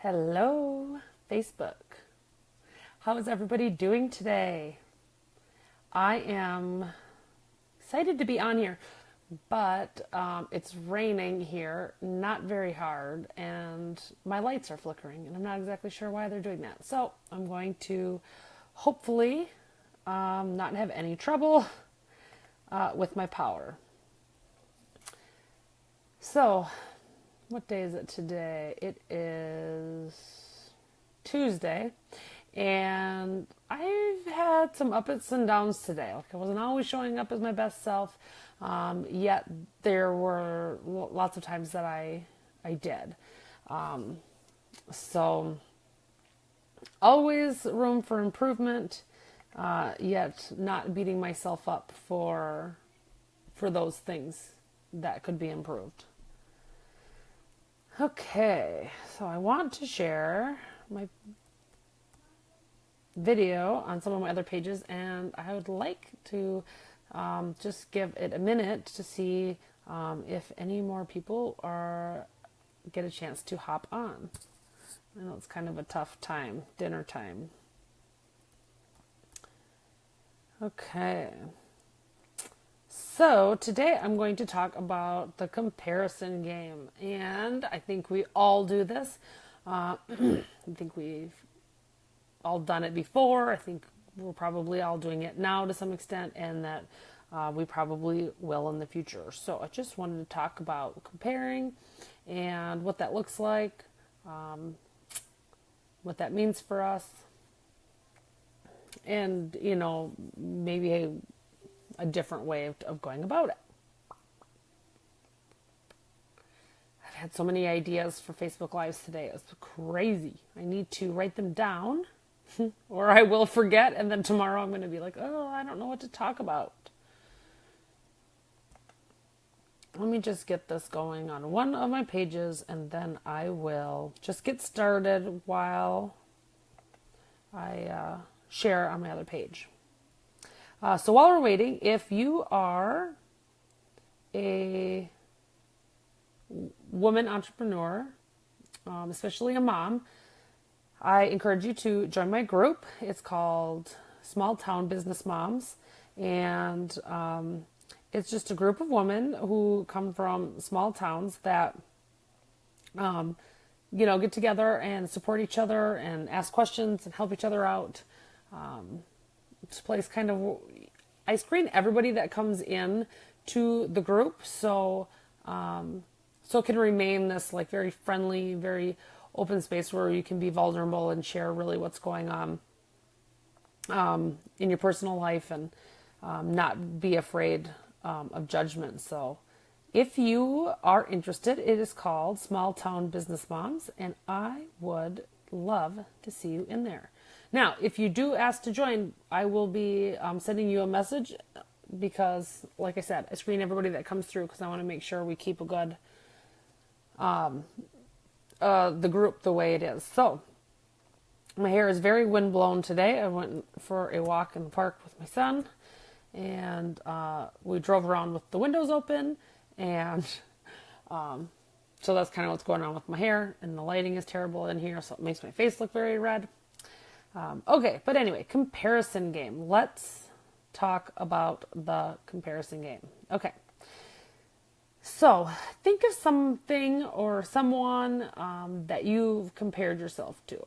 Hello, Facebook. How is everybody doing today? I am excited to be on here, but it's raining here, not very hard, and my lights are flickering, and I'm not exactly sure why they're doing that. So I'm going to hopefully not have any trouble with my power. So, what day is it today? It is Tuesday, and I've had some ups and downs today. Like I wasn't always showing up as my best self, yet there were lots of times that I did. So always room for improvement, yet not beating myself up for those things that could be improved. Okay, so I want to share my video on some of my other pages, and I would like to just give it a minute to see if any more people get a chance to hop on. I know it's kind of a tough time, dinner time. Okay. So today I'm going to talk about the comparison game, and I think we all do this. I think we've all done it before. I think we're probably all doing it now to some extent, and that we probably will in the future. So I just wanted to talk about comparing and what that looks like, what that means for us, and maybe a different way of going about it. I've had so many ideas for Facebook Lives today. It's crazy. I need to write them down or I will forget, and then tomorrow I'm going to be like, oh, I don't know what to talk about. Let me just get this going on one of my pages, and then I will just get started while I share on my other page. So while we're waiting, if you are a woman entrepreneur, especially a mom, I encourage you to join my group. It's called Small Town Business Moms, and it's just a group of women who come from small towns that get together and support each other and ask questions and help each other out. This place I screen everybody that comes in to the group, so it can remain this like very friendly, very open space where you can be vulnerable and share really what's going on in your personal life, and not be afraid of judgment. So if you are interested, it is called Small Town Business Moms, and I would love to see you in there. Now, if you do ask to join, I will be sending you a message because, like I said, I screen everybody that comes through because I want to make sure we keep a good, the group the way it is. So, my hair is very windblown today. I went for a walk in the park with my son, and we drove around with the windows open, and so that's kind of what's going on with my hair, and the lighting is terrible in here, so it makes my face look very red. Okay, but anyway, comparison game. Let's talk about the comparison game. Okay. So, think of something or someone that you've compared yourself to.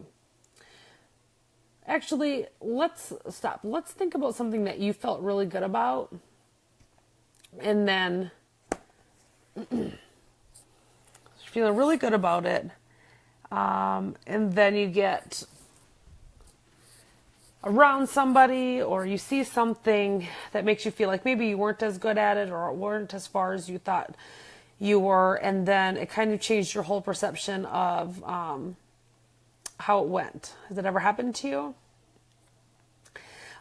Actually, let's stop. Let's think about something that you felt really good about, and then feeling really good about it, and then you get around somebody, or you see something that makes you feel like maybe you weren't as good at it or weren't as far as you thought you were, and then it kind of changed your whole perception of how it went. Has it ever happened to you?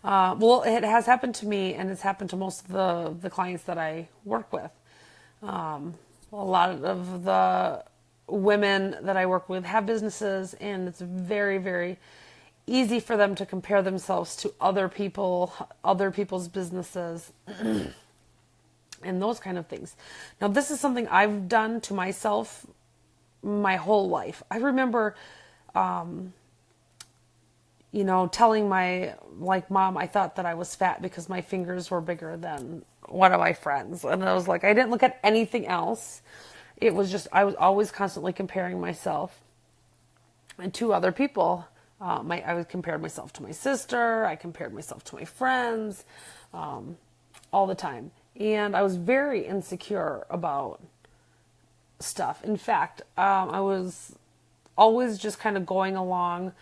Well, it has happened to me, and it's happened to most of the clients that I work with. A lot of the women that I work with have businesses, and it's very, very easy for them to compare themselves to other people's businesses, and those kind of things. Now, this is something I've done to myself my whole life. I remember telling my mom I thought that I was fat because my fingers were bigger than one of my friends. And I was like, I didn't look at anything else. It was just, I was always constantly comparing myself and to other people. I compared myself to my sister. I compared myself to my friends, all the time. And I was very insecure about stuff. In fact, I was always just kind of going along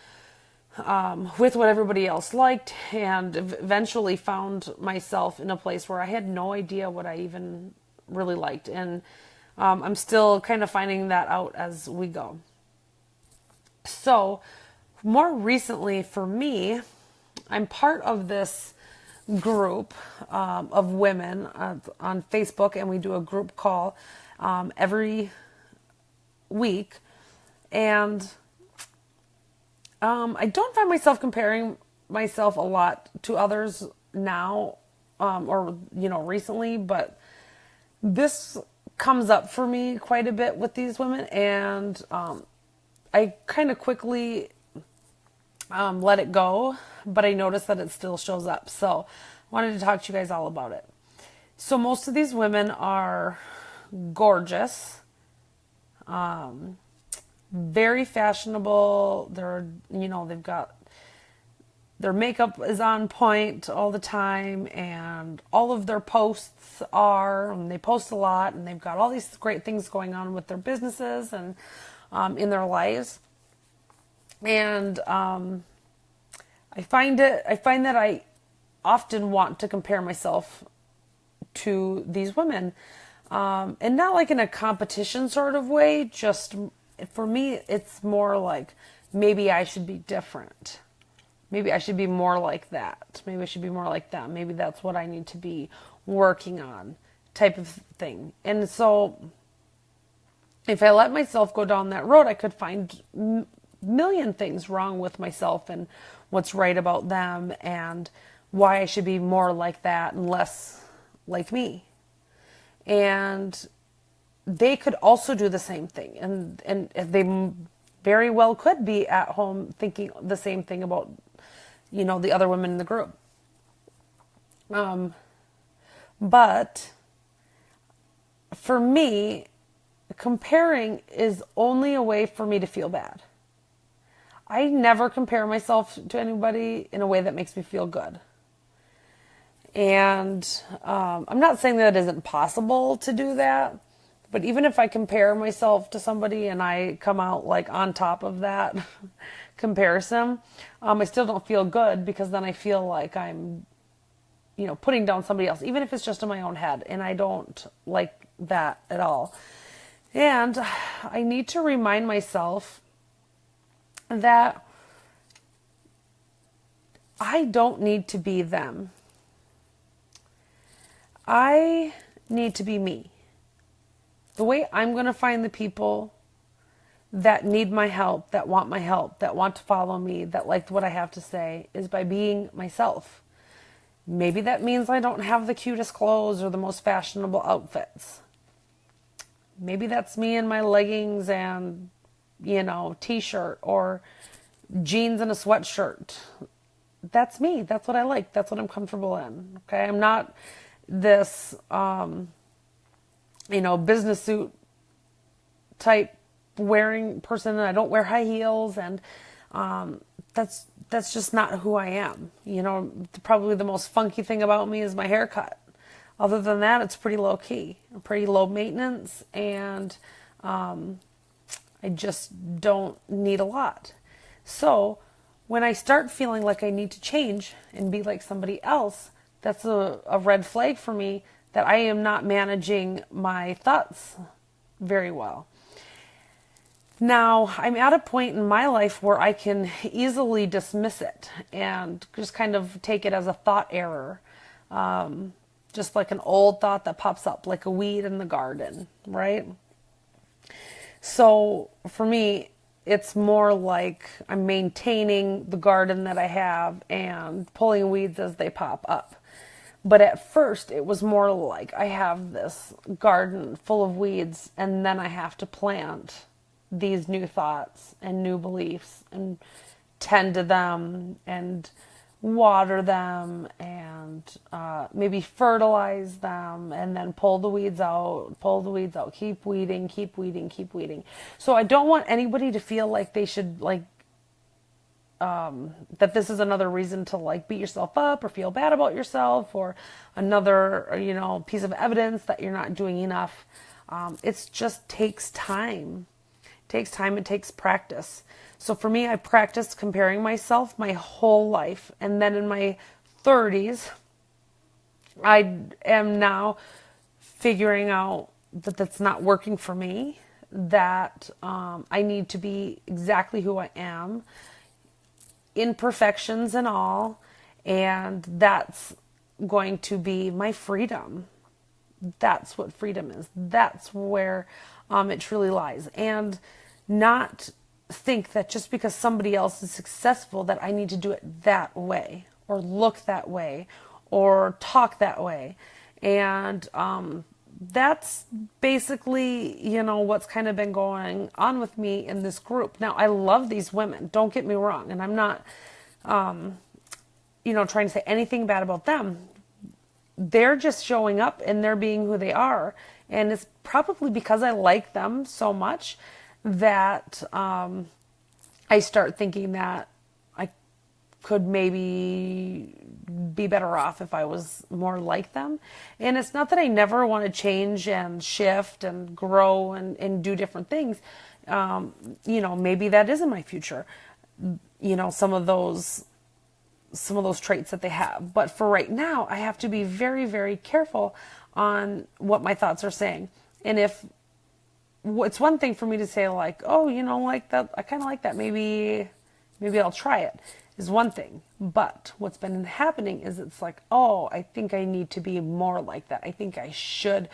with what everybody else liked, and eventually found myself in a place where I had no idea what I even really liked. And I'm still kind of finding that out as we go. So more recently for me, I'm part of this group of women on Facebook, and we do a group call every week. And I don't find myself comparing myself a lot to others now, or recently, but this comes up for me quite a bit with these women, and I kind of quickly let it go, but I noticed that it still shows up. So I wanted to talk to you guys all about it. So most of these women are gorgeous, very fashionable. They've got, their makeup is on point all the time, and all of their posts are, and they post a lot, and they've got all these great things going on with their businesses and in their lives. And I find that I often want to compare myself to these women, and not like in a competition sort of way. Just for me, it's more like maybe I should be different. Maybe I should be more like that. Maybe I should be more like them. Maybe that's what I need to be working on, type of thing. And so if I let myself go down that road, I could find million things wrong with myself and what's right about them, and why I should be more like that and less like me. And they could also do the same thing, and they very well could be at home thinking the same thing about the other women in the group. But for me, comparing is only a way for me to feel bad. I never compare myself to anybody in a way that makes me feel good. And I'm not saying that it isn't possible to do that, but even if I compare myself to somebody and I come out like on top of that comparison, I still don't feel good, because then I feel like I'm, putting down somebody else, even if it's just in my own head. And I don't like that at all. And I need to remind myself that I don't need to be them. I need to be me. The way I'm going to find the people that need my help, that want my help, that want to follow me, that like what I have to say, is by being myself. Maybe that means I don't have the cutest clothes or the most fashionable outfits. Maybe that's me in my leggings and, t-shirt, or jeans and a sweatshirt. That's me. That's what I like. That's what I'm comfortable in. Okay. I'm not this, business suit type wearing person. I don't wear high heels, and that's just not who I am. Probably the most funky thing about me is my haircut. Other than that, it's pretty low key, pretty low maintenance, and I just don't need a lot. So when I start feeling like I need to change and be like somebody else, that's a red flag for me that I am not managing my thoughts very well. Now, I'm at a point in my life where I can easily dismiss it and just kind of take it as a thought error. Just like an old thought that pops up, like a weed in the garden, right? So for me, it's more like I'm maintaining the garden that I have and pulling weeds as they pop up. But at first, it was more like I have this garden full of weeds, and then I have to plant these new thoughts and new beliefs and tend to them and water them and maybe fertilize them and then pull the weeds out, keep weeding. So I don't want anybody to feel like they should that this is another reason to beat yourself up or feel bad about yourself or another, piece of evidence that you're not doing enough. It just takes time. It takes time. It takes practice. So for me, I practiced comparing myself my whole life. And then in my 30s, I am now figuring out that that's not working for me, that I need to be exactly who I am, imperfections and all, and that's going to be my freedom. That's what freedom is. That's where it truly lies. And not think that just because somebody else is successful that I need to do it that way or look that way or talk that way. And that's basically, what's kind of been going on with me in this group. Now, I love these women. Don't get me wrong. And I'm not, trying to say anything bad about them. They're just showing up and they're being who they are. And it's probably because I like them so much that I start thinking that I could maybe be better off if I was more like them. And it's not that I never want to change and shift and grow and do different things. Maybe that is in my future, some of those traits that they have. But for right now, I have to be very, very careful on what my thoughts are saying. And if it's one thing for me to say that, I kind of like that. Maybe I'll try it is one thing. But what's been happening is it's I think I need to be more like that. I think I should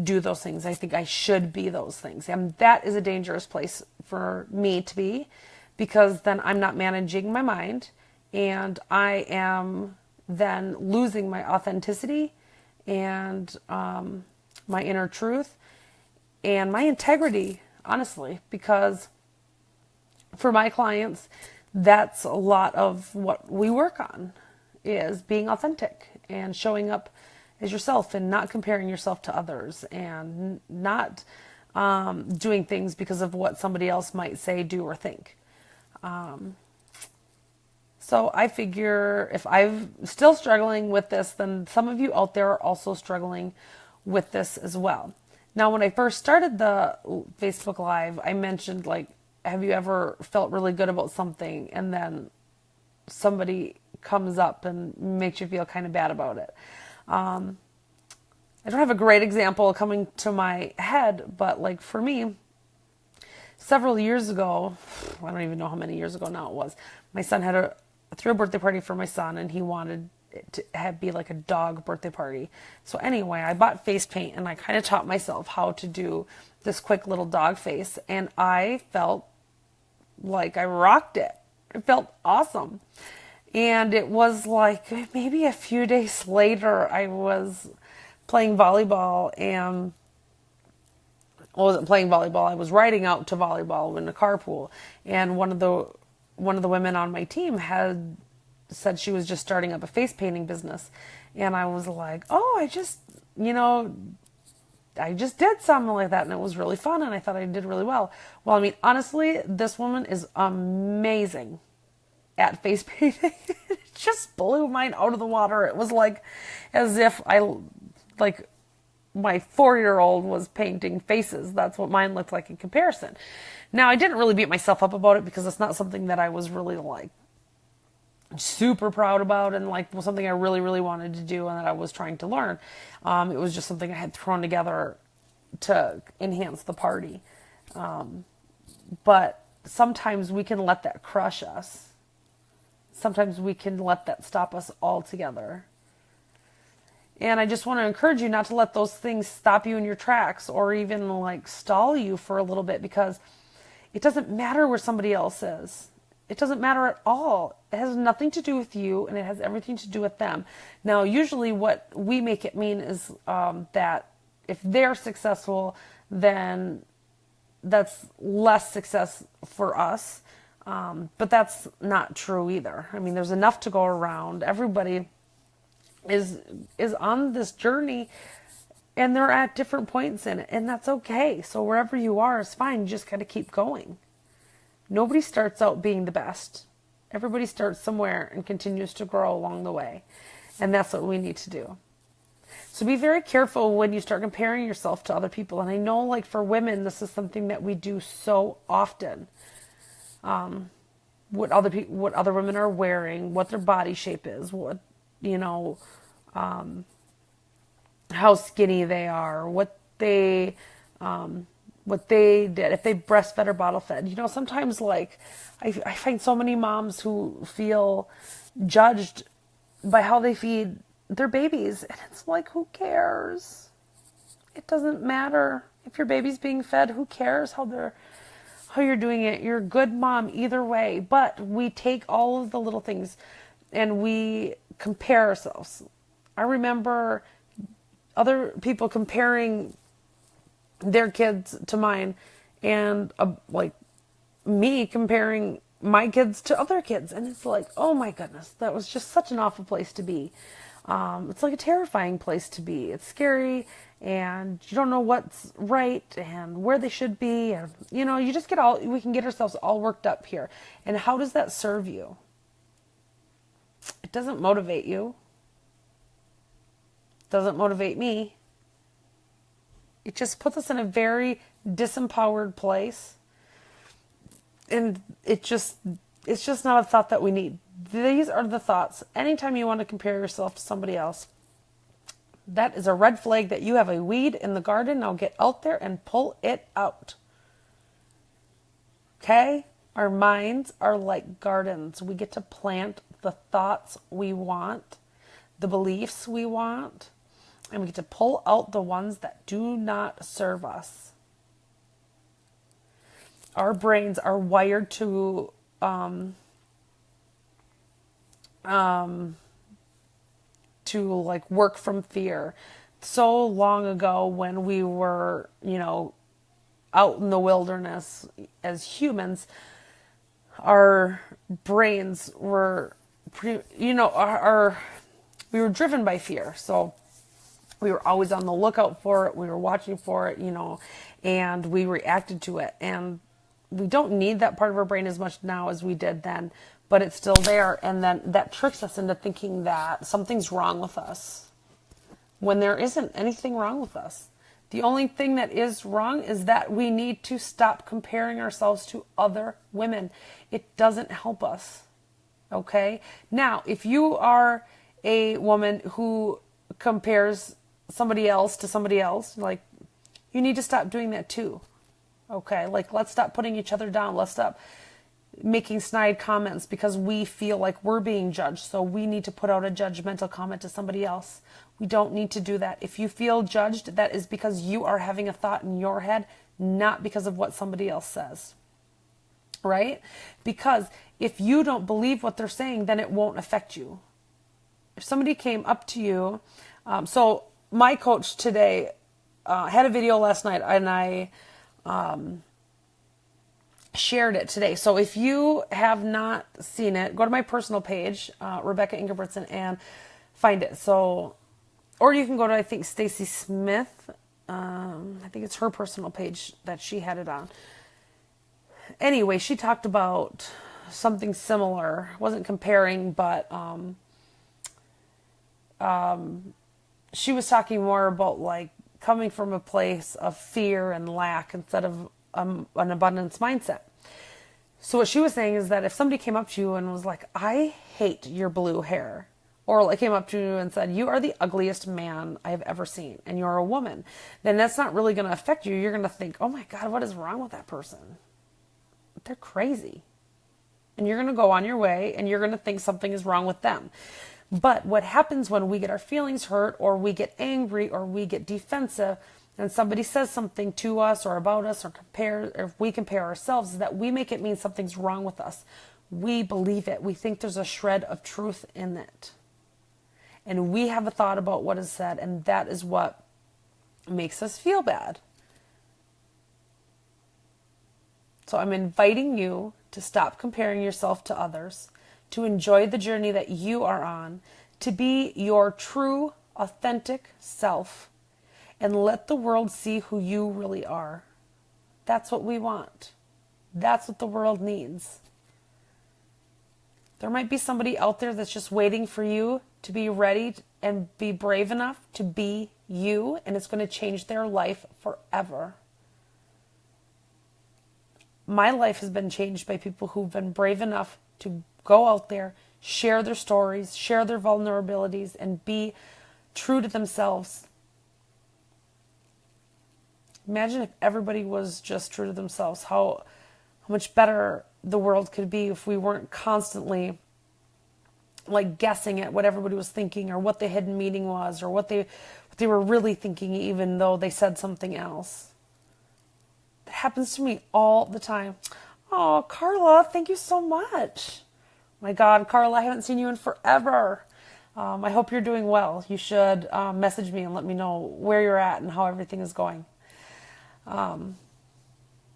do those things. I think I should be those things. And that is a dangerous place for me to be, because then I'm not managing my mind and I am then losing my authenticity and my inner truth and my integrity, honestly, because for my clients, that's a lot of what we work on, is being authentic and showing up as yourself and not comparing yourself to others and not doing things because of what somebody else might say, do, or think. So I figure if I'm still struggling with this, then some of you out there are also struggling with this as well. Now, when I first started the Facebook Live, I mentioned, have you ever felt really good about something and then somebody comes up and makes you feel kind of bad about it? I don't have a great example coming to my head, but for me, several years ago, I don't even know how many years ago now it was, my son had threw a birthday party for my son, and he wanted it to be like a dog birthday party. So anyway, I bought face paint and I kind of taught myself how to do this quick little dog face, and I felt like I rocked it. It felt awesome. And it was maybe a few days later, I was playing volleyball, and I wasn't playing volleyball. I was riding out to volleyball in a carpool, and one of the women on my team had said she was just starting up a face painting business. And I was like, oh, I just did something like that, and it was really fun, and I thought I did really well. Well, I mean, honestly, this woman is amazing at face painting. It just blew mine out of the water. It was as if my 4-year-old was painting faces. That's what mine looked like in comparison. Now, I didn't really beat myself up about it because it's not something that I was really super proud about and was something I really, really wanted to do and that I was trying to learn. It was just something I had thrown together to enhance the party. But sometimes we can let that crush us. Sometimes we can let that stop us altogether. And I just want to encourage you not to let those things stop you in your tracks or even stall you for a little bit, because it doesn't matter where somebody else is. It doesn't matter at all. It has nothing to do with you, and it has everything to do with them. Now, usually what we make it mean is that if they're successful, then that's less success for us. But that's not true either. I mean, there's enough to go around. Everybody is on this journey, and they're at different points in it, and that's okay. So wherever you are is fine. You just got to keep going. Nobody starts out being the best. Everybody starts somewhere and continues to grow along the way. And that's what we need to do. So be very careful when you start comparing yourself to other people. And I know, like, for women, this is something that we do so often. What other women are wearing, what their body shape is, what, how skinny they are, what they did, if they breastfed or bottle fed. Sometimes, like, I find so many moms who feel judged by how they feed their babies. And it's like, who cares? It doesn't matter. If your baby's being fed, who cares how you're doing it? You're a good mom either way. But we take all of the little things and we compare ourselves. I remember other people comparing their kids to mine, and like me comparing my kids to other kids. And it's like, oh my goodness, that was just such an awful place to be. It's like a terrifying place to be. It's scary, and you don't know what's right and where they should be. And, you just we can get ourselves all worked up here. And how does that serve you? It doesn't motivate you. It doesn't motivate me. It just puts us in a very disempowered place. And it's just not a thought that we need. These are the thoughts. Anytime you want to compare yourself to somebody else, that is a red flag that you have a weed in the garden. Now get out there and pull it out. Okay? Our minds are like gardens. We get to plant the thoughts we want, the beliefs we want, and we get to pull out the ones that do not serve us. Our brains are wired to like work from fear. So long ago, when we were, out in the wilderness as humans, our brains were, we were driven by fear. So we were always on the lookout for it. We were watching for it, and we reacted to it. And we don't need that part of our brain as much now as we did then, but it's still there. And then that tricks us into thinking that something's wrong with us when there isn't anything wrong with us. The only thing that is wrong is that we need to stop comparing ourselves to other women. It doesn't help us. Okay? Now, if you are a woman who compares somebody else to somebody else, like, you need to stop doing that too. Okay? Like, let's stop putting each other down. Let's stop making snide comments because we feel like we're being judged. So we need to put out a judgmental comment to somebody else. We don't need to do that. If you feel judged, that is because you are having a thought in your head, not because of what somebody else says. Right? Because if you don't believe what they're saying, then it won't affect you. If somebody came up to you, so my coach today had a video last night, and I shared it today. So if you have not seen it, go to my personal page, Rebecca Ingebrigtsen, and find it. So, or you can go to, I think, Stacy Smith. I think it's her personal page that she had it on. Anyway, she talked about something similar. Wasn't comparing, but she was talking more about, like, coming from a place of fear and lack instead of an abundance mindset. So what she was saying is that if somebody came up to you and was like, I hate your blue hair, or like came up to you and said, you are the ugliest man I have ever seen, and you're a woman, then that's not really going to affect you. You're going to think, oh my God, what is wrong with that person? They're crazy. And you're going to go on your way, and you're going to think something is wrong with them. But what happens when we get our feelings hurt, or we get angry, or we get defensive, and somebody says something to us or about us, or if we compare ourselves, is that we make it mean something's wrong with us. We believe it. We think there's a shred of truth in it. And we have a thought about what is said, and that is what makes us feel bad. So I'm inviting you to stop comparing yourself to others, to enjoy the journey that you are on, to be your true, authentic self, and let the world see who you really are. That's what we want. That's what the world needs. There might be somebody out there that's just waiting for you to be ready and be brave enough to be you, and it's going to change their life forever. My life has been changed by people who've been brave enough to go out there, share their stories, share their vulnerabilities, and be true to themselves. Imagine if everybody was just true to themselves, how much better the world could be if we weren't constantly like guessing at what everybody was thinking or what the hidden meaning was or what they were really thinking, even though they said something else. That happens to me all the time. Oh, Carla, thank you so much. My God, Carla, I haven't seen you in forever. I hope you're doing well. You should message me and let me know where you're at and how everything is going.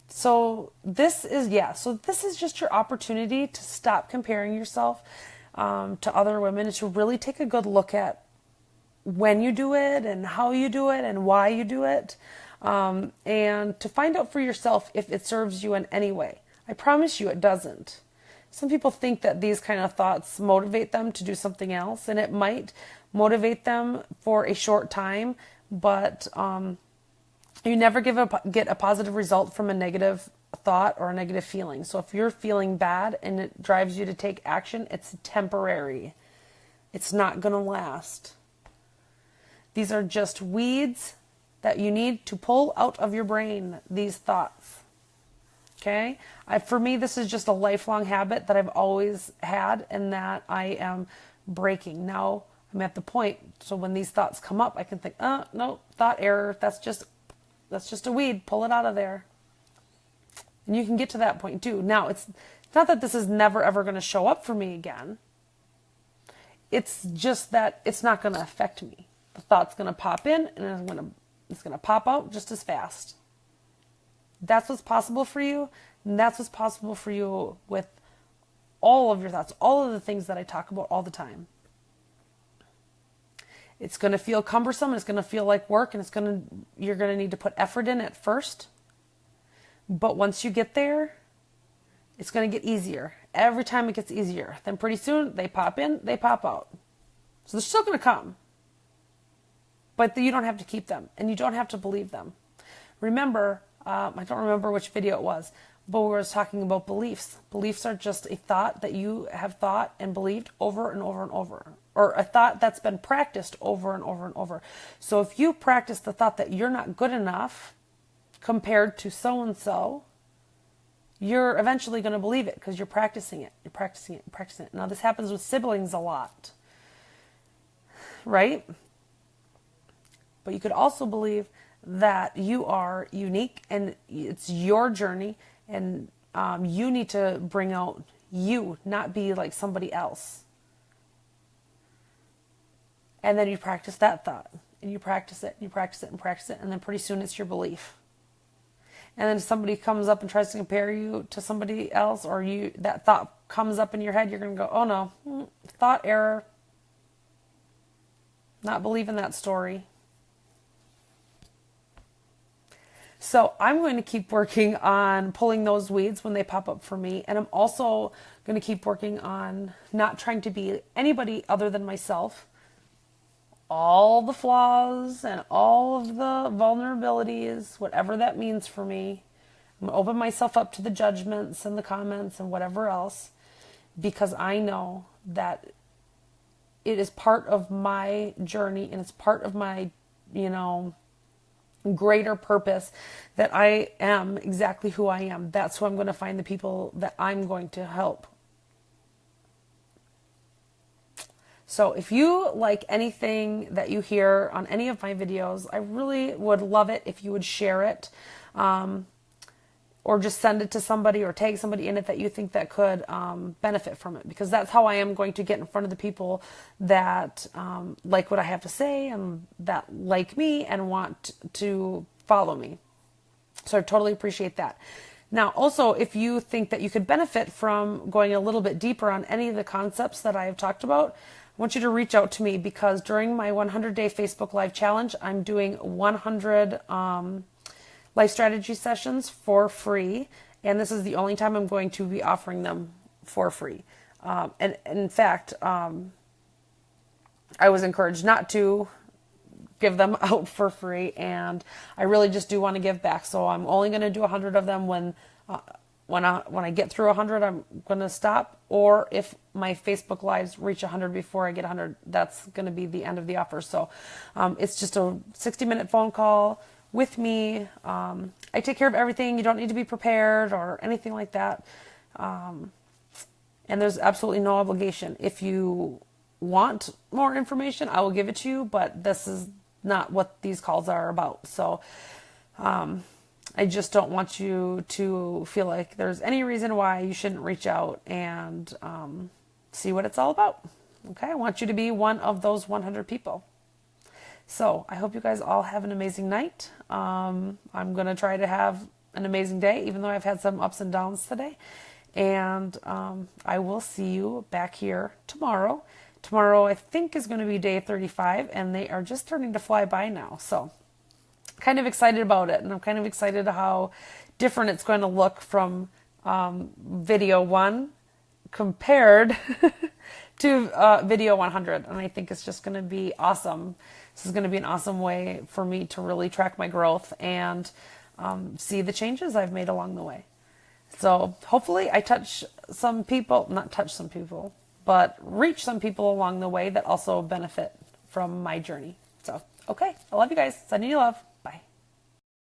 So this is just your opportunity to stop comparing yourself to other women and to really take a good look at when you do it and how you do it and why you do it, and to find out for yourself if it serves you in any way. I promise you it doesn't. Some people think that these kind of thoughts motivate them to do something else, and it might motivate them for a short time, but you never get a positive result from a negative thought or a negative feeling. So if you're feeling bad and it drives you to take action, it's temporary. It's not going to last. These are just weeds that you need to pull out of your brain, these thoughts. Okay? For me, this is just a lifelong habit that I've always had and that I am breaking. Now I'm at the point, so when these thoughts come up, I can think, no, thought error. That's just a weed. Pull it out of there. And you can get to that point too. Now, it's not that this is never ever going to show up for me again. It's just that it's not going to affect me. The thought's going to pop in and it's going to pop out just as fast. That's what's possible for you. And that's what's possible for you with all of your thoughts, all of the things that I talk about all the time. It's going to feel cumbersome, and it's going to feel like work, and you're going to need to put effort in at first. But once you get there, it's going to get easier. Every time it gets easier. Then pretty soon they pop in, they pop out. So they're still going to come. But you don't have to keep them, and you don't have to believe them. Remember, I don't remember which video it was, but we were talking about beliefs. Beliefs are just a thought that you have thought and believed over and over and over. Or a thought that's been practiced over and over and over. So if you practice the thought that you're not good enough compared to so-and-so, you're eventually going to believe it because you're practicing it. You're practicing it. You're practicing it. Now, this happens with siblings a lot, right? But you could also believe that you are unique and it's your journey, and you need to bring out you, not be like somebody else. And then you practice that thought, and you practice it, and you practice it, and practice it, and then pretty soon it's your belief. And then if somebody comes up and tries to compare you to somebody else, or that thought comes up in your head, you're going to go, oh no, thought error. Not believing that story. So I'm going to keep working on pulling those weeds when they pop up for me. And I'm also going to keep working on not trying to be anybody other than myself. All the flaws and all of the vulnerabilities, whatever that means for me. I'm going to open myself up to the judgments and the comments and whatever else, because I know that it is part of my journey and it's part of my, greater purpose, that I am exactly who I am. That's who I'm going to find the people that I'm going to help. So if you like anything that you hear on any of my videos, I really would love it if you would share it, or just send it to somebody or tag somebody in it that you think that could benefit from it, because that's how I am going to get in front of the people that like what I have to say and that like me and want to follow me. So I totally appreciate that. Now, also, if you think that you could benefit from going a little bit deeper on any of the concepts that I have talked about, I want you to reach out to me, because during my 100-day Facebook Live challenge, I'm doing 100 life strategy sessions for free, and this is the only time I'm going to be offering them for free. And in fact, I was encouraged not to give them out for free, and I really just do want to give back. So I'm only going to do 100 of them. When I get through 100, I'm going to stop. Or if my Facebook Lives reach 100 before I get 100, that's going to be the end of the offer. So it's just a 60-minute phone call with me. I take care of everything. You don't need to be prepared or anything like that. And there's absolutely no obligation. If you want more information, I will give it to you, but this is not what these calls are about. So I just don't want you to feel like there's any reason why you shouldn't reach out and see what it's all about. Okay, I want you to be one of those 100 people. So I hope you guys all have an amazing night. I'm going to try to have an amazing day, even though I've had some ups and downs today. And I will see you back here tomorrow. Tomorrow, I think, is going to be day 35, and they are just starting to fly by now. So kind of excited about it, and I'm kind of excited how different it's going to look from video 1 compared to video 100. And I think it's just going to be awesome. This is going to be an awesome way for me to really track my growth and see the changes I've made along the way. So hopefully I touch some people, not touch some people, but reach some people along the way that also benefit from my journey. So, okay, I love you guys. Sending you love.